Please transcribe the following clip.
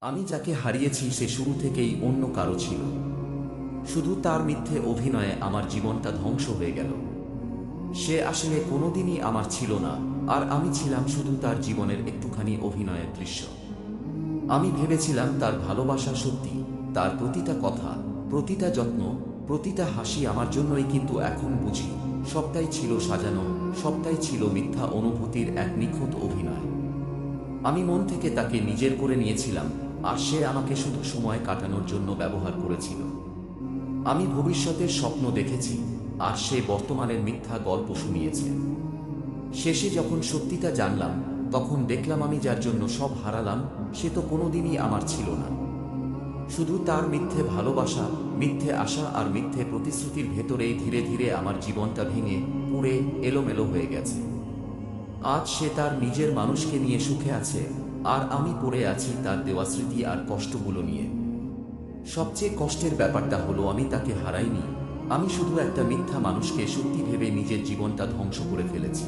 আমি যাকে হারিয়েছি সে শুরু থেকেই অন্য কারো ছিল। শুধু তার মিথ্যে অভিনয়ে আমার জীবনটা ধ্বংস হয়ে গেল। সে আসলে কোনোদিনই আমার ছিল না, আর আমি ছিলাম শুধু তার জীবনের একটুখানি অভিনয়ের দৃশ্য। আমি ভেবেছিলাম তার ভালোবাসা সত্যি, তার প্রতিটা কথা, প্রতিটা যত্ন, প্রতিটা হাসি আমার জন্যই, কিন্তু এখন বুঝি সবটাই ছিল সাজানো, সবটাই ছিল মিথ্যা অনুভূতির এক নিখুঁত অভিনয়। আমি মন থেকে তাকে নিজের করে নিয়েছিলাম, আর সে আমাকে শুধু সময় কাটানোর জন্য ব্যবহার করেছিল। আমি ভবিষ্যতের স্বপ্ন দেখেছি, আর সে বর্তমানের মিথ্যা গল্প শুনিয়েছে। শেষে যখন সত্যিটা জানলাম, তখন দেখলাম আমি যার জন্য সব হারালাম সে তো কোনোদিনই আমার ছিল না। শুধু তার মিথ্যে ভালোবাসা, মিথ্যে আশা আর মিথ্যে প্রতিশ্রুতির ভেতরেই ধীরে ধীরে আমার জীবনটা ভেঙে পুড়ে এলোমেলো হয়ে গেছে। আজ সে তার নিজের মানুষকে নিয়ে সুখে আছে, আর আমি পড়ে আছি তার দেওয়া স্মৃতি আর কষ্টগুলো নিয়ে। সবচেয়ে কষ্টের ব্যাপারটা হলো আমি তাকে হারাইনি, আমি শুধু একটা মিথ্যা মানুষকে সত্যি ভেবে নিজের জীবনটা ধ্বংস করে ফেলেছি।